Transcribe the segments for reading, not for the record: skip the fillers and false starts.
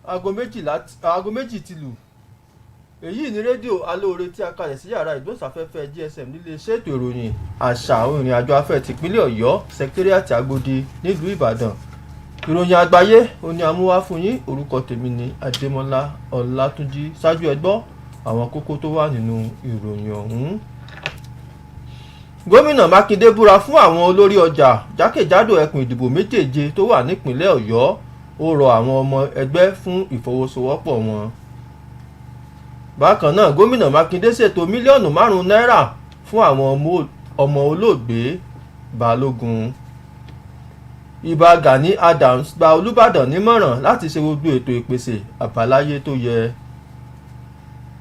aago méjì ti lù. Èyí ni rédíò Aloore tí a kalẹ̀ sí yàrá ìgbóhùnsáfẹ́fẹ́ GSM nílé iṣẹ́ ètò ìròyìn àṣà àwọn ìrìn àjò afẹ́ tìpínlẹ̀ Ọ̀yọ́ sẹkítẹ́rìàtì Agodi nílùú Ìbàdàn. Ìròyìn àgbáyé òní amúwá fún yín, orúkọ tèmi ni Adémọ́lá Ọlátúnjí. Ṣáájú ẹ gbọ́ àwọn kókó tó wà nínú ìròyìn ọ̀hún. Gómìnà Mákindé búra fún àwọn olórí ọjà jákèjádò ẹkùn ìdìbò méjèèje tó wà nípìnlẹ̀ Ọ̀yọ́. Ó rọ àwọn ọmọ ẹgbẹ́ fún ìfọwọ́sowọ́pọ̀ wọn. Bákan náà, gómìnà Mákindé ṣètò mílíọ̀nù 5 náírà fún àwọn ọmọ olóògbé Balógun. Ìbà Gani Adams gba Olúbàdàn nímọ̀ràn láti ṣe gbogbo ètò ìpèsè àbáláyé tó yẹ.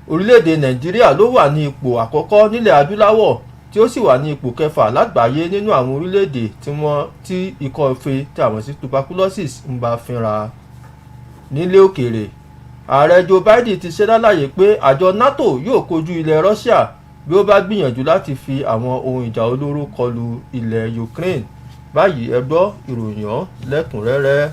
Orílẹ̀-èdè Nàìjíríà ló wà ní ipò àkọ́kọ́ nílẹ̀ adúláwọ̀ tí ó sì wà ní ipò kẹfà lágbàáyé nínú àwọn orílẹ̀-èdè tí ikọ́ ife tí àwọn sí tuberculosis ń bá fínra. Nílé òkèèrè, ààrẹ Joe Biden ti ṣe lálàyé pé àjọ NATO yóò kojú ilẹ̀ Russia bí ó bá gbìyànjú láti fi àwọn ohun ìjà olóró kọlu ilẹ̀ Ukraine. Báyìí ẹ gbọ́ ìròyìn ọ̀hún lẹ́kùnrẹ́rẹ́.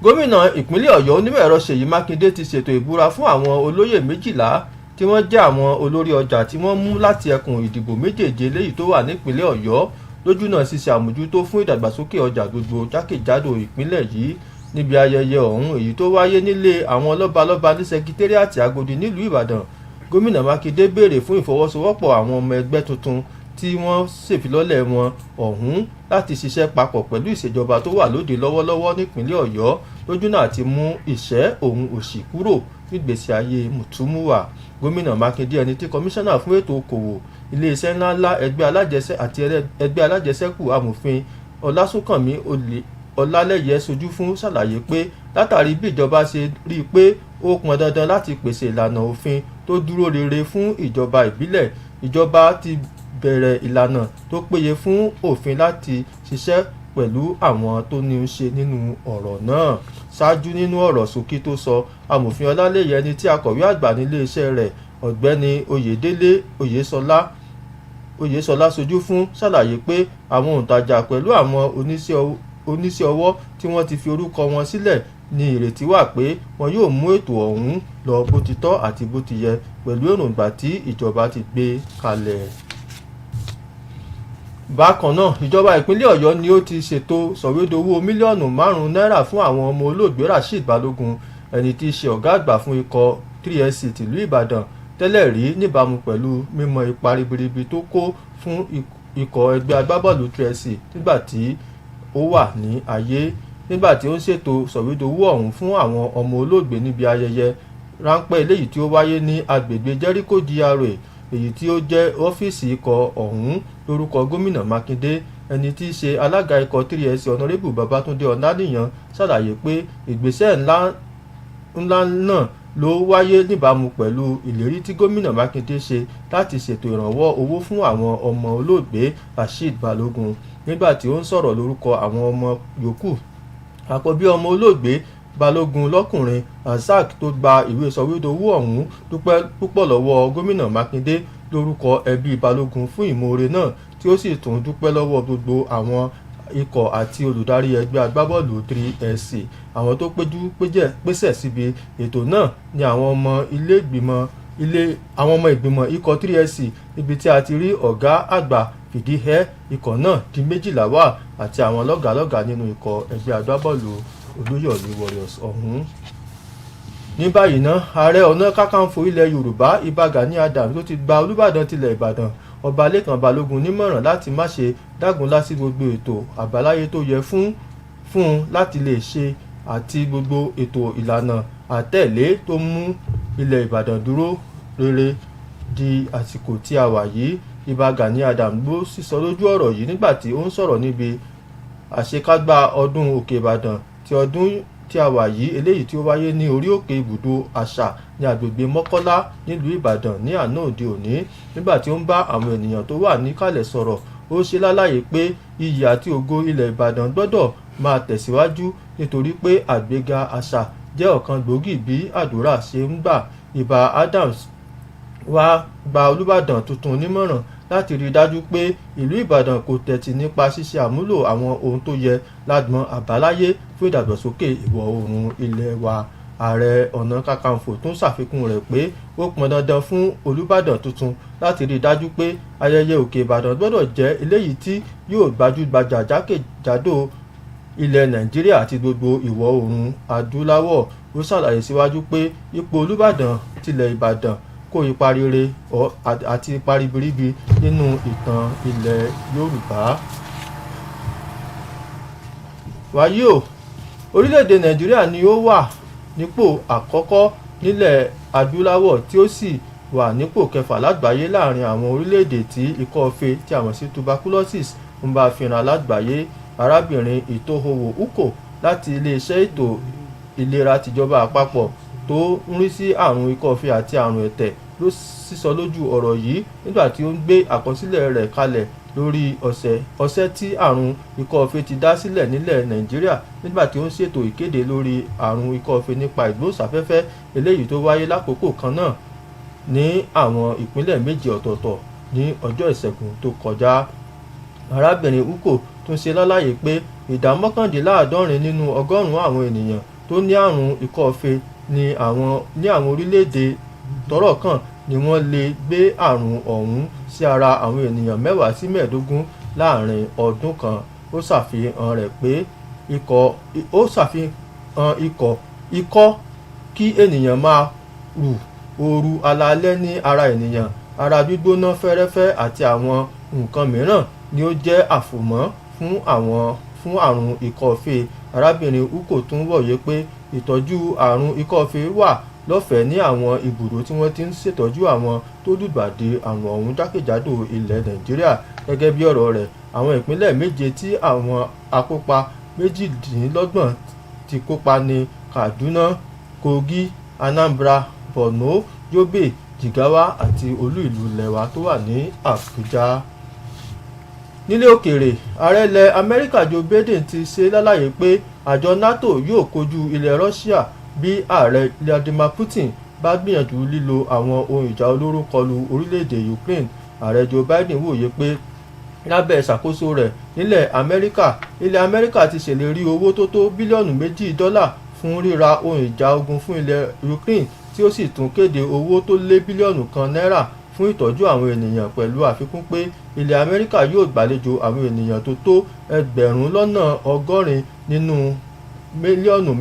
Gómìnà ìpínlẹ̀ Ọ̀yọ́ onímọ̀-ẹ̀rọ Ṣèyí Mákindé ti ṣètò ìbúra fún àwọn olóyè 12 tí wọ́n jẹ́ àwọn olórí ọjà tí wọ́n mú láti ẹkùn ìdìbò méjèèje léyìí tó wà nípìnlẹ̀ Ọ̀yọ́ lójúnà ṣíṣe àmójútó fún ìdàgbàsókè ọjà gbogbo jákèjádò ìpínlẹ̀ yìí. Níbi ayẹyẹ ọ̀hún èyí tó wáyé nílé àwọn lọ́balọ́ba ní sẹkítẹ́rìàtì Agodi nílùú Ìbàdàn, gómìnà Mákindé béèrè fún ìfọwọ́sowọ́pọ̀ àwọn ọmọ ẹgbẹ́ tuntun tí wọ́n ṣèfilọ́lẹ̀ wọn ọ̀hún láti ṣiṣẹ́ papọ̀ pẹ̀lú ìṣèjọba tó wà lóde lọ́wọ́lọ́wọ́ nípìnlẹ̀ Ọ̀yọ́ lójúnà àti mú ìṣẹ́ òun òṣì kúrò nígbèsí ayé mùtúmùwà. Gómìnà Mákindé, ẹni tí kọmíṣánná fún ètò okòwò iléeṣẹ́ ńláńlá ẹgbẹ́ alájẹsẹ́kù amòfin Ọlásùnkànmí Ọlálẹ́yẹ sojú fún, ṣàlàyé pé látàrí bí ìjọba ṣe rí i pé ó pọn dandan láti pèsè ìlànà òfin tó dúró rere fún ìjọba ìbílẹ̀, ìjọba ti bẹ̀rẹ̀ ìlànà tó péye fún òfin láti ṣiṣẹ́ pẹ̀lú àwọn tó ní í ṣe nínú ọ̀rọ̀ náà. Ṣáájú nínú ọ̀rọ̀ ṣókí tó sọ, amòfin Ọlálẹ́yẹ, ẹni tí akọ̀wé àgbà nílé iṣẹ́ rẹ̀ ọ̀gbẹ́ni Oyèdélé Oyèsọlá sojú fún, ṣàlàyé pé àwọn òǹtajà pẹ̀lú àwọn oníṣẹ́ ọwọ́ tí wọ́n ti fi orúkọ wọn sílẹ̀ ní ìrètí wà pé wọn yóò mú ètò ọ̀hún lọ bó ti tọ́ àti bó ti yẹ pẹ̀lú èròǹgbà tí ìjọba ti gbé kalẹ̀. Bákan náà, ìjọba ìpínlẹ̀ Ọ̀yọ́ ni ó ti ṣètò sọ̀wédowó mílíọ̀nù 5 náírà fún àwọn ọmọ olóògbé Rasheed Balógun, ẹni tí í ṣe ọ̀gá àgbà fún ikọ̀ 3SC tìlú Ìbàdàn tẹ́lẹ̀ rí, níbàámu pẹ̀lú mímọ ipa ribiribi tó kó fún ikọ̀ ẹgbẹ́ agbábọ́ọ̀lù 3SC nígbà tí ó wà ní ayé. Nígbà tí ó ń ṣètò sọ̀wédowó ọ̀hún fún àwọn ọmọ olóògbé níbi ayẹyẹ ráńpẹ́ eléyìí tí ó wáyé ní agbègbè Jericho GRA, èyí tí ó jẹ́ ọ́fíìsì ikọ̀ ọ̀hún, lórúkọ gómìnà Mákindé, ẹni tí í ṣe alága ikọ̀ 3SC Honorable Babátúndé Ọláníyan ṣàlàyé pé ìgbésẹ̀ ńlá náà ló wáyé níbàámu pẹ̀lú ìlérí tí gómìnà Mákindé ṣe láti ṣètò ìrànwọ́ owó fún àwọn ọmọ olóògbé Rasheed Balógun. Nígbà tí ó ń sọ̀rọ̀ lórúkọ àwọn ọmọ yòókù, àkọ́bí ọmọ olóògbé Balógun lọ́kùnrin Razak tó gba ìwé sọ̀wédowó ọ̀hún dúpẹ́ púpọ̀ lọ́wọ́ gómìnà Mákindé lórúkọ ẹbí Balógun fún ìmoore náà, tí ó sì tún dúpẹ́ lọ́wọ́ gbogbo àwọn ikọ̀ àti olùdarí ẹgbẹ́ agbábọ́ọ̀lù 3SC. Àwọn tó pèsè síbi ètò náà ni àwọn ọmọ ìgbìmọ̀ ikọ̀ 3SC, níbi tí a ti rí ọ̀gá àgbà fìdíhẹ́ ikọ̀ náà di 12 wà àti àwọn lọ́gàálọ́gàá nínú ikọ̀ ẹgbẹ́ agbábọ́ọ̀lù Olúyọ̀lé Warriors ọ̀hún. Ní báyìí ná, ààrẹ ọ̀nà kakanfò ilẹ̀ Yorùbá Ìbà Gani Adams ló ti gba Olúbàdàn tilẹ̀ Ìbàdàn Ọba Lékan Balógun nímọ̀ràn láti má ṣe dágunlá sí gbogbo ètò àbáláyé tó yẹ fún un láti lè ṣe àti gbogbo ètò ìlànà àtẹ̀lé tó mú ilẹ̀ Ìbàdàn dúró rere di àsìkò tí a wà yìí. Ìbà Gani Adams ló sì sọ lójú ọ̀rọ̀ yìí nígbà tí ó ń sọ̀rọ̀ níbi àṣekágbá ọdún Òkè Ìbàdàn ti ọdún tí a wà yìí, eléyìí tí ó wáyé ní orí òkè ibùdó àṣà ní agbègbè Mọ́kọ́lá nílùú Ìbàdàn ní àná òde òní. Nígbà tí ó ń bá àwọn ènìyàn tó wà níkàlẹ̀ sọ̀rọ̀, ó ṣe lálàyé pé iyì àti ògo ilẹ̀ Ìbàdàn gbọ́dọ̀ máa tẹ̀síwájú nítorí pé àgbéga àṣà jẹ́ ọ̀kan gbòógì bí àdúrà ṣe ń gbà. Ìbà Adams wá gba Olúbàdàn tuntun nímọ̀ràn láti rí i dájú pé ìlú Ìbàdàn kò tẹ̀tì nípa ṣíṣe àmúlò àwọn ohun tó yẹ lágbọn àbáláyé fún ìdàgbàsókè ìwọ̀ oòrùn ilẹ̀ wa. Ààrẹ Ọ̀nà Kakanfò tún ṣàfikún rẹ̀ pé ó pọn dandan fún Olúbàdàn tuntun láti rí i dájú pé ayẹyẹ Òkè Ìbàdàn gbọ́dọ̀ jẹ́ eléyìí tí yóò gbajúgbajà jákèjádò ilẹ̀ Nàìjíríà àti gbogbo ìwọ̀ oòrùn adúláwọ̀. Ó ṣàlàyé síwájú pé ipò Olúbàdàn tilẹ̀ Ìbàdàn kó ipa rere àti ipa ribiribi nínú ìtàn ilẹ̀ Yorùbá. Wàyí o, orílẹ̀-èdè Nàìjíríà ni ó wà nípò àkọ́kọ́ nílẹ̀ adúláwọ̀ tí ó sì wà nípò kẹfà lágbàáyé láàrin àwọn orílẹ̀-èdè tí ikọ́ ife tí a mọ̀ sí tuberculosis ń bá fínra lágbàáyé. Arábìnrin Itohowo Uko láti iléeṣẹ́ ètò ìlera tìjọba àpapọ̀ tó ń rí sí àrùn ikọ́ ife àti àrùn ẹ̀tẹ̀ ló sísọ lójú ọ̀rọ̀ yìí nígbà tí ó ń gbé àkọsílẹ̀ rẹ̀ kalẹ̀ lórí ọ̀sẹ̀ tí àrùn ikọ́ ife ti dá sílẹ̀ nílẹ̀ Nàìjíríà nígbà tí ó ń ṣètò ìkéde lórí àrùn ikọ́ ife nípa ìgbóhùnsáfẹ́fẹ́ eléyìí tó wáyé lákòókò kan náà ní àwọn ìpínlẹ̀ méjì ọ̀tọ̀ọ̀tọ̀ ní ọjọ́ Ìṣẹ́gun tó kọjá. Arábìnrin Uko tún ṣe lálàyé pé ìdá 99 nínú ọgọ́rùn-ún àwọn ènìyàn tó ní àrùn ikọ́ ife ní àwọn orílẹ̀-èdè tọ́rọ̀ kàn ni wọ́n lè gbé àrùn ọ̀hún sí ara àwọn ènìyàn 10 sí 15 láàrin ọdún kan. Ó ṣàfihàn rẹ̀ pé ikọ́ kí ènìyàn máa rù ooru alaalẹ́ ní ara ènìyàn, ara gbígbóná fẹ́rẹ́fẹ́ àti àwọn nǹkan mìíràn ni ó jẹ́ àfòmọ́ fún àrùn ikọ́ ife. Arábìnrin Uko tún wòye pé ìtọ́jú àrùn ikọ́ ife wà lọ́fẹ̀ẹ́ ní àwọn ibùdó tí wọ́n ti ń ṣètọ́jú àwọn tó lùgbàdì àrùn ọ̀hún jákèjádò ilẹ̀ Nàìjíríà. Gẹ́gẹ́ bí ọ̀rọ̀ rẹ̀, àwọn ìpínlẹ̀ 7 tí àwọn akópa 28 ti kópa ní Kaduna, Kogi, Anambra, Borno, Yobe, Jigawa àti olú ìlú ilẹ̀ wa tó wà ní Àbújá. Nílé òkèèrè, ààrẹ ilẹ̀ Amẹ́ríkà Joe Biden ti ṣe lálàyé pé àjọ NATO yóò kojú ilẹ̀ Russia bí ààrẹ Vladimir Putin bá gbìyànjú lílo àwọn ohun ìjà olóró kọlù orílẹ̀-èdè Ukraine. Ààrẹ Joe Biden wòye pé lábẹ́ ìṣàkóso rẹ̀ ilẹ̀ Amẹ́ríkà ti ṣèlérí owó tó tó bílíọ̀nù $2 fún ríra ohun ìjà ogun fún ilẹ̀ Ukraine tí ó sì tún kéde owó tó lé bílíọ̀nù $1 fún ìtọ́jú àwọn ènìyàn pẹ̀lú àfikún pé ilẹ̀ Amẹ́ríkà yóò gbàlejò àwọn ènìyàn tó tó 180 nínú mílíọ̀nù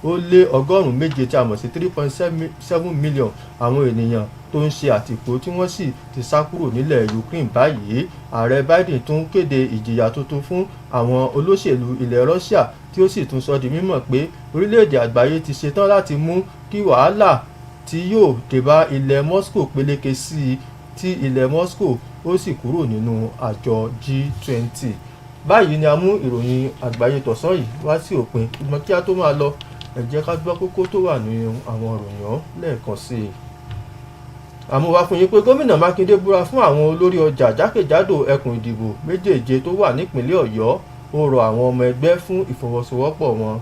3.187 tí a mọ̀ sí 3.7 million àwọn ènìyàn tó ń ṣe àtìpó tí wọ́n sì ti sá kúrò nílẹ̀ Ukraine báyìí. Ààrẹ Biden tún kéde ìjìyà tuntun fún àwọn olóṣèlú ilẹ̀ Russia tí ó sì tún sọ di mímọ̀ pé orílẹ̀-èdè àgbáyé ti ṣetán láti mú kí wàhálà tí yóò débá ilẹ̀ Moscow peléke sí i tí ilẹ̀ Moscow ó sì kúrò nínú àjọ G20. Báyìí ni a mú ìròyìn àgbáyé tọ̀sán yìí wá sí òpin, ṣùgbọ́n kí a tó máa lọ ẹ jẹ́ ká gbọ́ kókó tó wà nínú àwọn ìròyìn ọ̀hún lẹ́ẹ̀kan sí i. Àmúwá fún yín pé gómìnà Mákindé búra fún àwọn olórí ọjà jákèjádò ẹkùn ìdìbò méjèèje tó wà nípìnlẹ̀ Ọ̀yọ́. Ó rọ àwọn ọmọ ẹgbẹ́ fún ìfọwọ́sowọ́pọ̀ wọn.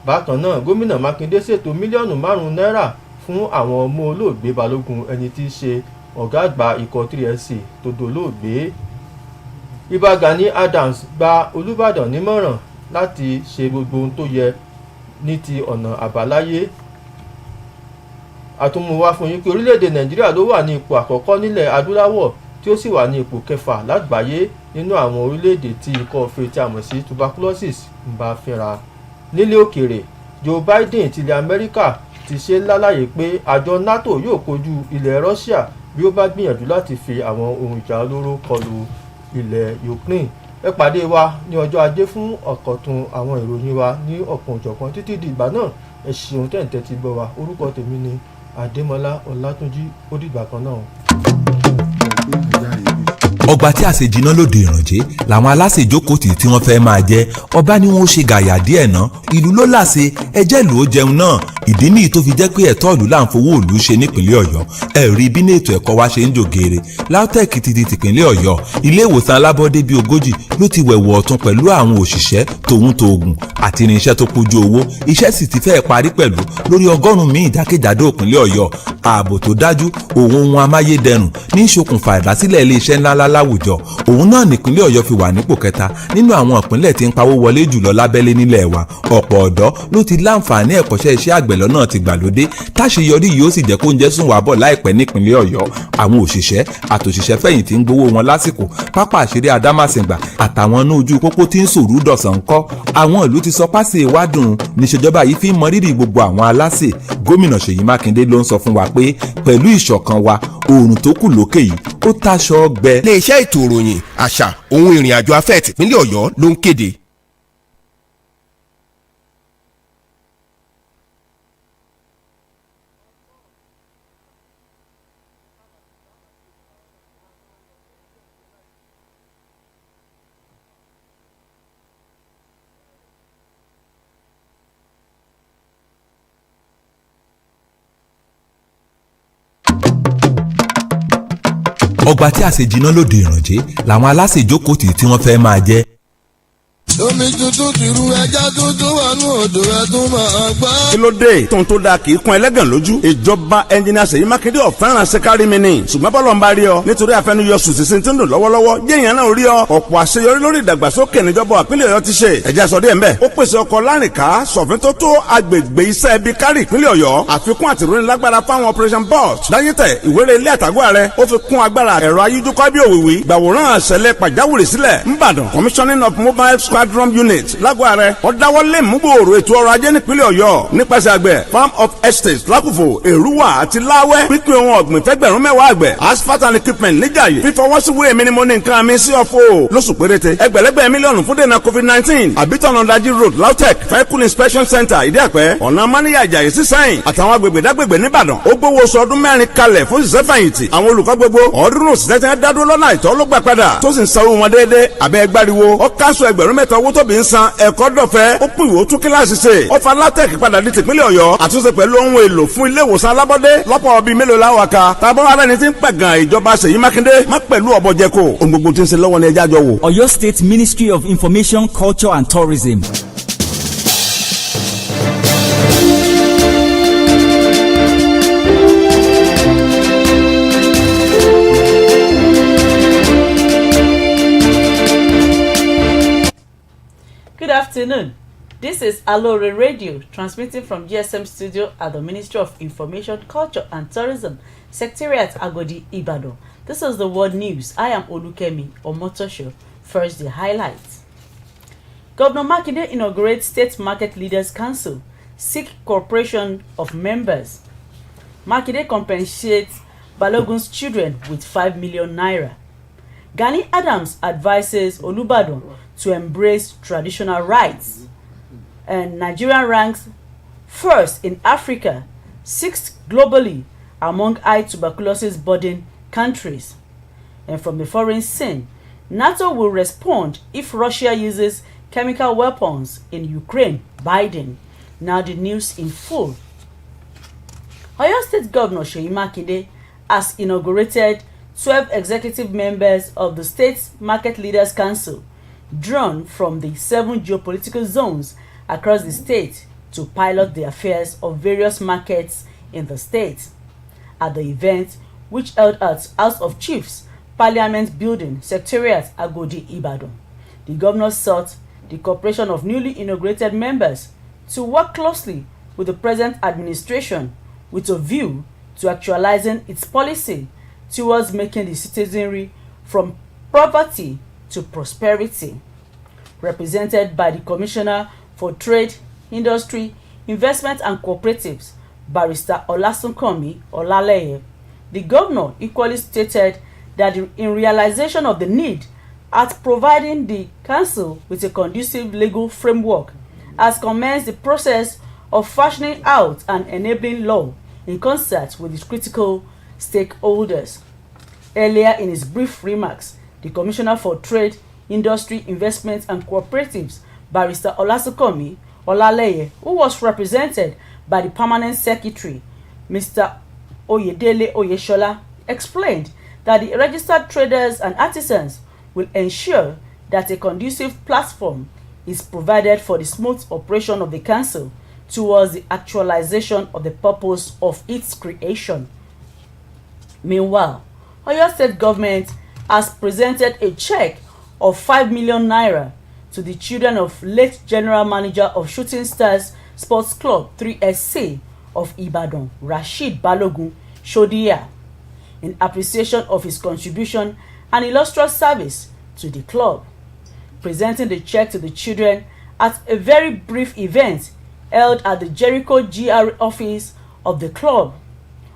Bákan náà, gómìnà Mákindé ṣètò mílíọ̀nù 5 náírà fún àwọn ọmọ olóògbé Balógun ẹni tí í ṣe ọ̀gá àgbà ikọ̀ 3SC tó dolóògbé. Ìbà Gani Adams gba Olúbàdàn nímọ̀ràn láti ṣe gbogbo ohun tó yẹ ní ti ọ̀nà àbáláyé. Àtúnmúwá fún yín pé orílẹ̀-èdè Nàìjíríà ló wà ní ipò àkọ́kọ́ nílẹ̀ adúláwọ̀ tí ó sì wà ní ipò kẹfà lágbàáyé nínú àwọn orílẹ̀-èdè tí ikọ́ ife tí a mọ̀ sí tuberculosis ń bá fínra. Nílé òkèèrè, Joe Biden tilẹ̀ Amẹ́ríkà ti ṣe lálàyé pé àjọ NATO yóò kojú ilẹ̀ Russia bí ó bá gbìyànjú láti fi àwọn ohun ìjà olóró kọlù ilẹ̀ Ukraine. Ẹ pàdé wa ní ọjọ́ Ajé fún ọ̀kọ̀tun àwọn ìròyìn wa ní ọ̀kan-ò-jọ̀kan. Títí di ìgbà náà, ẹ ṣeun tẹ́ǹtẹ́ ti gbọ́ wa. Orúkọ tèmi ni Adémọ́lá Ọlátúnjí. Ó dìgbà kan náà. Ọgbà tí àṣẹ jiná lóde ìrànjẹ́ làwọn aláṣẹ ìjókòtì tí wọ́n fẹ́ máa jẹ ọba ni wọ́n ó ṣe gàyà díẹ̀ ná ìlú ló láṣẹ ẹjẹ́ ìlú ó jẹun náà ìdí nìyí tó fi jẹ́ pé ẹ̀tọ́ ìlú là ń fowó ìlú ṣe nípìnlẹ̀ Ọ̀yọ́. ẹ rí bí ní ètò ẹ̀kọ́ wa ṣe ń jò geere. LAUTECH ti di tìpínlẹ̀ Ọ̀yọ́. ilé ìwòsàn alábọ́dé bíi 40 ló ti wẹ̀wọ̀ ọ̀tun pẹ̀lú àwọn òṣìṣẹ́ tòun tòògùn àti irinṣẹ́ tó kójú owó. iṣẹ́ sì ti fẹ́ẹ̀ parí pẹ̀lú lórí 100 míì jákèjádò ìpínlẹ̀ Ọ̀yọ́. ààbò tó dájú òun ohun amáyédẹrùn ní ìṣokùnfà ìdásílẹ̀ iléeṣẹ́ ńláńlá láwùjọ. òun náà nípínlẹ̀ Ọ̀yọ́ fi wà nípò kẹta nínú àwọn ìpínlẹ̀ tí ń pawó wọlé jùlọ lábẹ́lé nílẹ̀ wa. ọ̀pọ̀ ọ̀dọ́ ló ti láǹfààní ẹ̀kọ́ṣẹ́ iṣẹ́ àgbẹ̀ lọ́nà ti gbàlódé. táṣeyọrí yìí ó sì jẹ́ kó ń jẹ́ sùn wá bọ̀ láìpẹ́ nípínlẹ̀ Ọ̀yọ́. àwọn òṣìṣẹ́ àtòṣìṣẹ́ fẹ̀yìntì ń gbowó wọn lásìkò. pápá àṣírí Adámàsìngbà àtàwọn inú ojú pópó tí ń sòrú dọ̀sán ń kọ́. àwọn ìlú ti sọ pásì ìwádùn níṣèjọba yìí fi ń mọrírì gbogbo àwọn aláṣẹ. gómìnà Ṣèyí Mákindé ló ń sọ fún wa pé pẹ̀lú ìṣọ̀kan wa oòrùn tó kù lókè yìí ó táṣọ gbẹ. iléeṣẹ́ ètò ìròyìn àṣà ohun ìrìn àjò afẹ́ tìpínlẹ̀ Ọ̀yọ́ ló ń kéde. ọgbà tí àṣejìná lòdì ìrànjẹ́ làwọn aláṣẹ ìjókòó tì tí wọ́n fẹ́ máa jẹ. omi tuntun ti ru ẹja tuntun wà ní odò ẹtún máa gbá. kí ló dé tóun tó da kì í kún ẹlẹ́gàn lójú. ìjọba ẹnjìnìà Ṣèyí Mákindé ọ̀fẹ́ràn ṣẹ́kárí mi ni ṣùgbọ́n bọ́lọ̀ ń bá rí ọ nítorí àfẹnuyọ sùsìsì tí ń dùn lọ́wọ́lọ́wọ́ jẹ́yìn náà rí ọ ọ̀pọ̀ àṣeyọrí lórí ìdàgbàsókè níjọba ìpínlẹ̀ Ọ̀yọ́ ti ṣe ẹ̀já sọ díẹ̀ mbẹ́. ó pèsè ọkọ̀ lárìnká sọ̀fin tó tó agbègbè iṣẹ́ ibi kárí ìpínlẹ̀ Ọ̀yọ́ àfikún àtìrónilágbára fáwọn operation bot dáyẹ́tẹ̀ ìwéré ilé àtàgọ́ ààrẹ ó fi kún agbára ẹ̀rọ ayídúkọ́ bí òwìwí gbàwòrán àṣẹlẹ̀ pàjáwìrì sílẹ̀ ńbàdàn commissioning of mobile squadron unit lágọ̀ ààrẹ ó dáwọ́lé múgbòòrò ètò ọrọ̀ ajé nípínlẹ̀ Ọ̀yọ́ nípasẹ̀ àgbẹ̀ farm of estate lákùfò èrúwà àti láwẹ́ pípín ohun ọ̀gbìn fẹ́gbẹ̀rún mẹ́wàá àgbẹ̀ asphalt and equipment níjàyè fífọwọ́síwé èmi ni mo ní nǹkan mi sí ọ̀fọ̀ lóṣù péréte ẹgbẹ̀lẹ́gbẹ̀ mílíọ̀nù fún dènà covid-19 àbítọ̀nà dají road LAUTECH vehicle inspection center ìdíàpẹ́ ọ̀nà amáníyà ìjàyè sí sẹ́yìn àtàwọn agbègbè dágbègbè níbàdàn ó gbówó oṣù ọdún mẹ́rin kalẹ̀ fún ìṣẹ́fẹ̀yìntì àwọn olùkọ́ gbogbo ọ̀ọ́dúnrún òṣìṣẹ́ tí wọ́n dádúró lọ́nà àìtọ́ ló gbà padà tó sì ń sanwó wọn déédéé àbẹ́ gbáriwo ó káṣù ẹgbẹ̀rún mẹ́ta owó tóbi ń san ẹ̀kọ́ dọ̀fẹ́ ó pín ìwò tún kíláàsì ṣe ó fa LAUTECH padà di tìpínlẹ̀ Ọ̀yọ́ àtúnṣe pẹ̀lú ohun èlò fún ilé ìwòsàn alábọ́dé lọ́pọ̀ bíi mélòó láwọn aka tàbí wọn abẹ́ni tí ń pẹ̀gàn ìjọba Ṣèyí Mákindé má pẹ̀lú ọ̀bọ̀jẹ̀kọ ohun gbogbo tí ń ṣe lọ́wọ́ ní ẹja jọ wò. Ọ̀yọ́ State Ministry of Information, Culture and Tourism. Good afternoon. This is Aloore Radio, transmitting from GSM studio at the Ministry of Information, Culture and Tourism, Secretariat Agodi, Ibadan. This is the World News. I am Olukemi Omotosho. First, the highlights. Governor Makinde inaugurates State Market Leaders Council, seek cooperation of members. Makinde compensates Balogun's children with 5 million naira. Gani Adams advises Olubadan to embrace traditional rights. And Nigeria ranks first in Africa, 6th globally among high tuberculosis burden countries. And from the foreign scene, NATO will respond if Russia uses chemical weapons in Ukraine. Biden. Now the news in full. Oyo State Governor Ṣèyí Mákindé has inaugurated 12 executive members of the State Market Leaders Council, drawn from the 7 geopolitical zones across the state to pilot the affairs of various markets in the state. At the event, which held at House of Chiefs, Parliament Building, Secretariat Agodi, Ibadan, the governor sought the cooperation of newly inaugurated members to work closely with the present administration with a view to actualizing its policy towards making the citizenry from poverty to prosperity. Represented by the Commissioner for Trade, Industry, Investment and Cooperatives, Barrister Olasunkanmi Olaleye, the governor equally stated that in realization of the need at providing the council with a conducive legal framework, has commenced the process of fashioning out an enabling law in concert with its critical stakeholders. Earlier in his brief remarks, the Commissioner for Trade, Industry, Investment and Cooperatives, Barrister Olasunkanmi Olaleye, who was represented by the permanent secretary, Mr. Oyedele Oyeshola, explained that the registered traders and artisans will ensure that a conducive platform is provided for the smooth operation of the council towards the actualization of the purpose of its creation. Meanwhile, Oyo State government has presented a check of 5 million naira to the children of late General Manager of Shooting Stars Sports Club 3SC of Ibadan, Rasheed Balogun Shodiya, in appreciation of his contribution and illustrious service to the club. Presenting the check to the children at a very brief event held at the Jericho GR office of the club,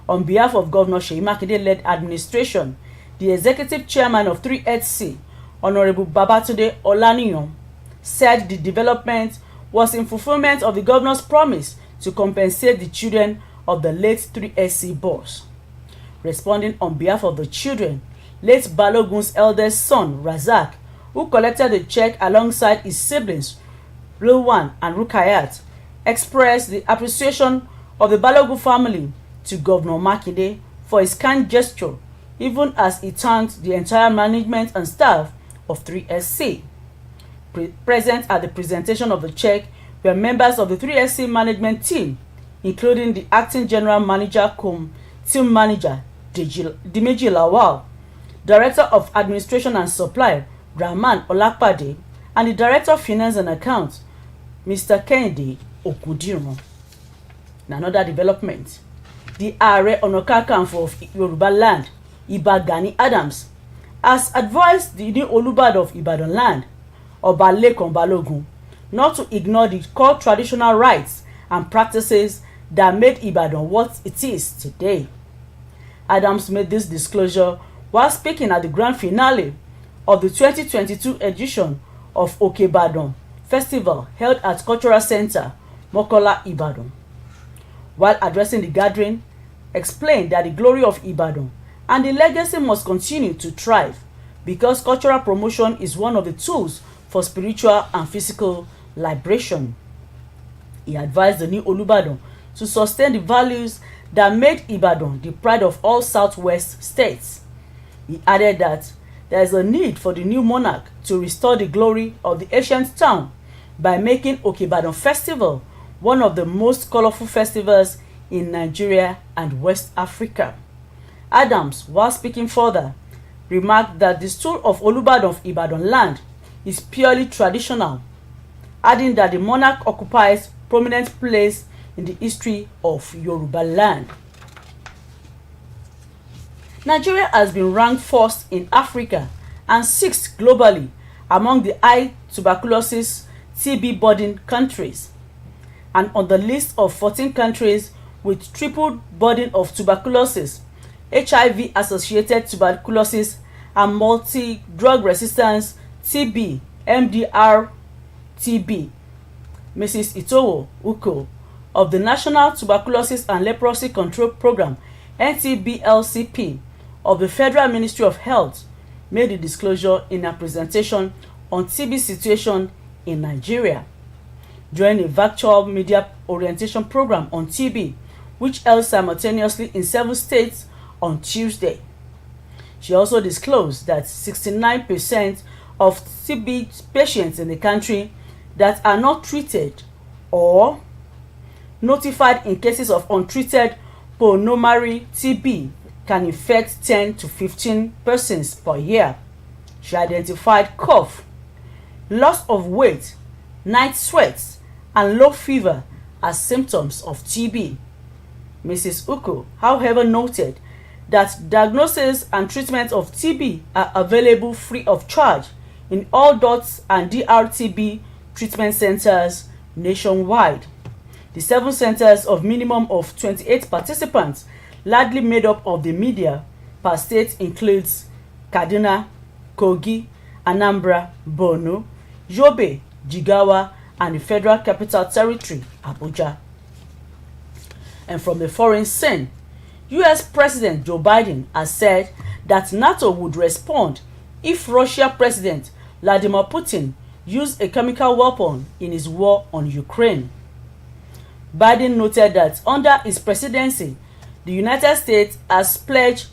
on behalf of Governor Seyi Makinde-led administration, the executive chairman of 3SC, Honorable Babatunde Olaniyan, said the development was in fulfillment of the governor's promise to compensate the children of the late 3SC boss. Responding on behalf of the children, late Balogun's eldest son, Razak, who collected the check alongside his siblings, Rilwan and Rukayat, expressed the appreciation of the Balogun family to Governor Makinde for his kind gesture, even as he thanked the entire management and staff of 3SC. Present at the presentation of the check were members of the 3SC management team, including the acting general manager team manager Dimeji Lawal, director of administration and supply Rahman Olakpade, and the director of finance and accounts Mr. Kennedy Okudiran. In another development, the Ààrẹ Ọ̀nà Kakanfò of Yoruba land, Iba Gani Adams, has advised the new Olúbàdàn of Ibadan land, Ọba Lékan Balógun, not to ignore the core traditional rites and practices that made Ibadan what it is today. Adams made this disclosure while speaking at the grand finale of the 2022 edition of Okebadan Festival held at Cultural Center, Mokola, Ibadan. While addressing the gathering, explained that the glory of Ibadan and the legacy must continue to thrive because cultural promotion is one of the tools for spiritual and physical liberation. He advised the new Olúbàdàn to sustain the values that made Ibadan the pride of all southwest states. He added that there is a need for the new monarch to restore the glory of the ancient town by making Okebadan Festival one of the most colorful festivals in Nigeria and West Africa. Adams, while speaking further, remarked that the stool of Olúbàdàn of Ibadan land is purely traditional, adding that the monarch occupies prominent place in the history of Yoruba land. Nigeria has been ranked first in Africa and sixth globally among the high tuberculosis TB burden countries, and on the list of 14 countries with triple burden of tuberculosis, HIV-associated tuberculosis, and multi-drug resistance TB, MDR TB. Mrs. Itowo Uko of the National Tuberculosis and Leprosy Control Program, NTBLCP, of the Federal Ministry of Health, made the disclosure in a presentation on TB situation in Nigeria during a virtual media orientation program on TB, which held simultaneously in 7 states on Tuesday. She also disclosed that 69% of TB patients in the country that are not treated or notified in cases of untreated pulmonary TB can infect 10 to 15 persons per year. She identified cough, loss of weight, night sweats, and low fever as symptoms of TB. Mrs. Uko, however, noted that diagnosis and treatment of TB are available free of charge in all DOTS and DRTB treatment centers nationwide. The 7 centers of minimum of 28 participants, largely made up of the media per state, includes Kaduna, Kogi, Anambra, Borno, Yobe, Jigawa, and the Federal Capital Territory, Abuja. And from the foreign scene, US President Joe Biden has said that NATO would respond if Russia President Vladimir Putin used a chemical weapon in his war on Ukraine. Biden noted that under his presidency, the United States has pledged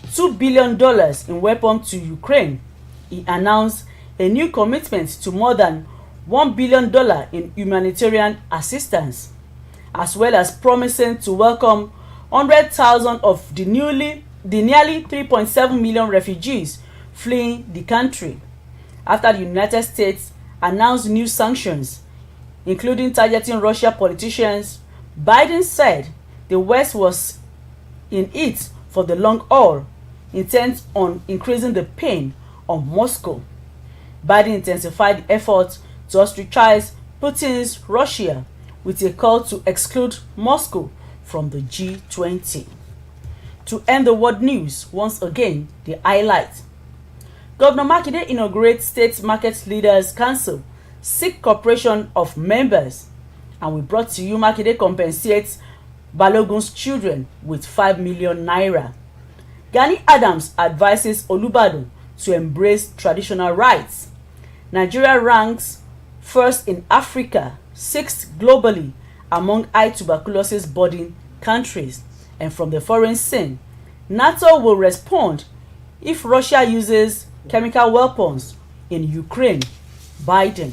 $2 billion in weapons to Ukraine. He announced a new commitment to more than $1 billion in humanitarian assistance, as well as promising to welcome 100,000 of the nearly 3.7 million refugees fleeing the country. After the United States announced new sanctions, including targeting Russian politicians, Biden said the West was in it for the long haul, intent on increasing the pain on Moscow. Biden intensified the effort to ostracize Putin's Russia with a call to exclude Moscow from the G20. To end the world news, once again, the highlight. Governor Makinde inaugurates State Market Leaders Council, seek cooperation of members. And we brought to you Makinde compensates Balogun's children with 5 million naira. Gani Adams advises Olubadan to embrace traditional rights. Nigeria ranks first in Africa, 6th globally among high tuberculosis burden countries. And from the foreign scene, NATO will respond if Russia uses chemical weapons in Ukraine. Biden.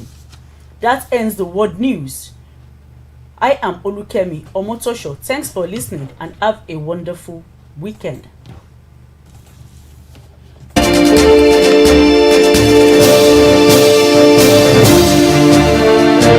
That ends the world news. I am Olukemi Omotosho. Thanks for listening and have a wonderful weekend.